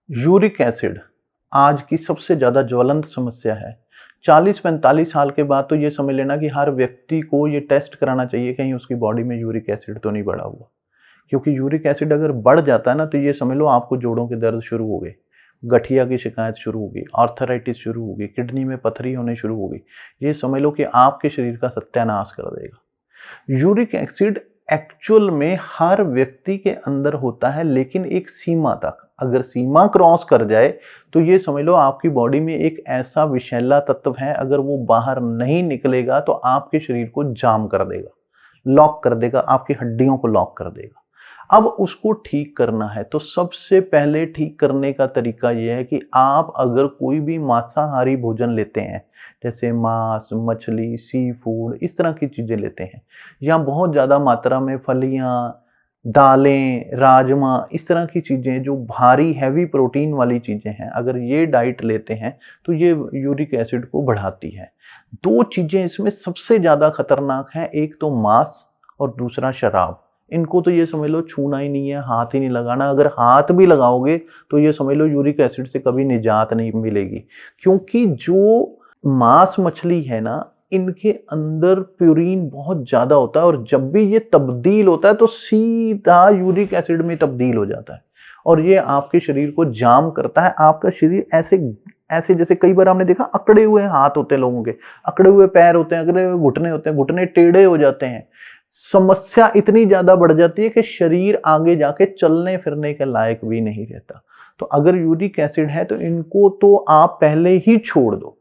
Uric acid आज की सबसे ज़्यादा ज्वलंत समस्या है। 40-45 साल के बाद तो ये समझ लेना कि हर व्यक्ति को ये टेस्ट कराना चाहिए कहीं उसकी बॉडी में यूरिक एसिड तो नहीं बढ़ा हुआ। क्योंकि यूरिक एसिड अगर बढ़ जाता है ना तो ये समझ लो आपको जोड़ों के दर्द शुरू हो गए, गठिया की शिकायत शुरू हो गई, आर्थराइटिस शुरू हो गई, किडनी में पथरी होने शुरू हो गई। ये समझ लो कि आपके शरीर का सत्यानाश कर देगा। यूरिक एसिड एक्चुअल में हर व्यक्ति के अंदर होता है, लेकिन एक सीमा तक। अगर सीमा क्रॉस कर जाए तो ये समझ लो आपकी बॉडी में एक ऐसा विषैला तत्व है, अगर वो बाहर नहीं निकलेगा तो आपके शरीर को जाम कर देगा, लॉक कर देगा, आपकी हड्डियों को लॉक कर देगा। अब उसको ठीक करना है तो सबसे पहले ठीक करने का तरीका यह है कि आप अगर कोई भी मांसाहारी भोजन लेते हैं, जैसे मांस, मछली, सी फूड, इस तरह की चीज़ें लेते हैं, या बहुत ज़्यादा मात्रा में फलियाँ, दालें, राजमा, इस तरह की चीज़ें जो भारी हैवी प्रोटीन वाली चीज़ें हैं, अगर ये डाइट लेते हैं तो ये यूरिक एसिड को बढ़ाती है। 2 चीज़ें इसमें सबसे ज़्यादा खतरनाक हैं, एक तो मांस और दूसरा शराब। इनको तो ये समझ लो छूना ही नहीं है, हाथ ही नहीं लगाना। अगर हाथ भी लगाओगे तो ये समझ लो यूरिक एसिड से कभी निजात नहीं मिलेगी। क्योंकि जो मांस मछली है ना, इनके अंदर प्यूरिन बहुत ज़्यादा होता है और जब भी ये तब्दील होता है तो सीधा यूरिक एसिड में तब्दील हो जाता है और ये आपके शरीर को जाम करता है। आपका शरीर ऐसे ऐसे जैसे कई बार आपने देखा अकड़े हुए हाथ होते हैं लोगों के, अकड़े हुए पैर होते हैं, अकड़े हुए घुटने होते हैं, घुटने टेढ़े हो जाते हैं। समस्या इतनी ज़्यादा बढ़ जाती है कि शरीर आगे जाके चलने फिरने के लायक भी नहीं रहता। तो अगर यूरिक एसिड है तो इनको तो आप पहले ही छोड़ दो।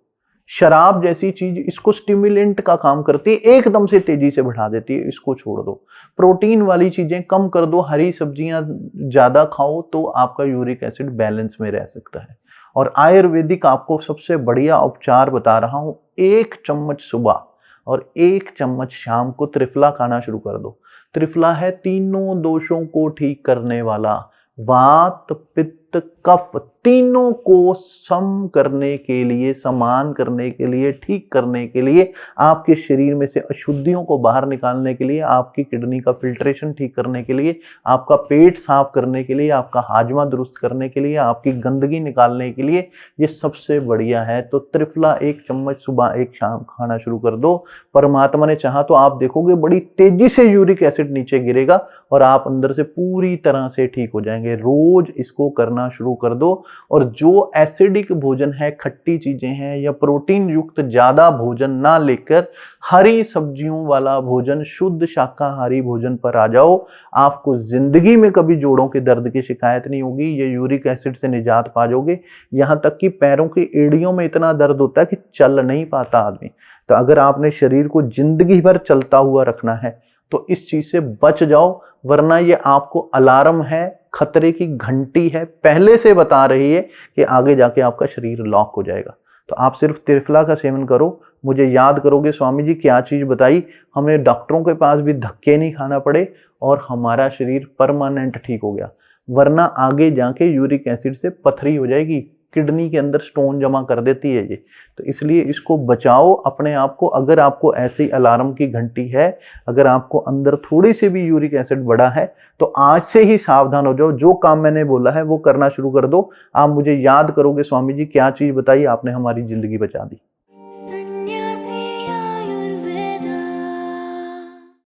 शराब जैसी चीज इसको स्टिमुलेंट का काम करती है, एकदम से तेजी से बढ़ा देती है, इसको छोड़ दो। प्रोटीन वाली चीजें कम कर दो, हरी सब्जियां ज्यादा खाओ तो आपका यूरिक एसिड बैलेंस में रह सकता है। और आयुर्वेदिक आपको सबसे बढ़िया उपचार बता रहा हूं, 1 चम्मच सुबह और 1 चम्मच शाम को त्रिफला खाना शुरू कर दो। त्रिफला है तीनों दोषों को ठीक करने वाला, वात, पित्त, कफ, तीनों को सम करने के लिए, समान करने के लिए, ठीक करने के लिए, आपके शरीर में से अशुद्धियों को बाहर निकालने के लिए, आपकी किडनी का फिल्ट्रेशन ठीक करने के लिए, आपका पेट साफ करने के लिए, आपका हाजमा दुरुस्त करने के लिए, आपकी गंदगी निकालने के लिए ये सबसे बढ़िया है। तो त्रिफला 1 चम्मच सुबह 1 शाम खाना शुरू कर दो। परमात्मा ने चाहा तो आप देखोगे बड़ी तेजी से यूरिक एसिड नीचे गिरेगा और आप अंदर से पूरी तरह से ठीक हो जाएंगे। रोज इसको करना शुरू कर दो। और जो एसिडिक भोजन है, खट्टी चीजें हैं या प्रोटीन युक्त ज्यादा भोजन ना लेकर हरी सब्जियों वाला भोजन, शुद्ध शाकाहारी भोजन पर आ जाओ। आपको जिंदगी में कभी जोड़ों के दर्द की शिकायत नहीं होगी, ये यूरिक एसिड से निजात पा जाओगे। यहां तक कि पैरों की एड़ियों में इतना दर्द होता है कि चल नहीं पाता आदमी। तो अगर आपने शरीर को जिंदगी भर चलता हुआ रखना है तो इस चीज से बच जाओ, वरना ये आपको अलार्म है, खतरे की घंटी है, पहले से बता रही है कि आगे जाके आपका शरीर लॉक हो जाएगा। तो आप सिर्फ त्रिफला का सेवन करो, मुझे याद करोगे स्वामी जी क्या चीज बताई, हमें डॉक्टरों के पास भी धक्के नहीं खाना पड़े और हमारा शरीर परमानेंट ठीक हो गया। वरना आगे जाके यूरिक एसिड से पथरी हो जाएगी, किडनी के अंदर स्टोन जमा कर देती है ये। तो इसलिए इसको बचाओ अपने आप को। अगर आपको ऐसी अलार्म की घंटी है, अगर आपको अंदर थोड़ी सी भी यूरिक एसिड बढ़ा है तो आज से ही सावधान हो जाओ। जो काम मैंने बोला है वो करना शुरू कर दो। आप मुझे याद करोगे स्वामी जी क्या चीज बताई, आपने हमारी जिंदगी बचा दी।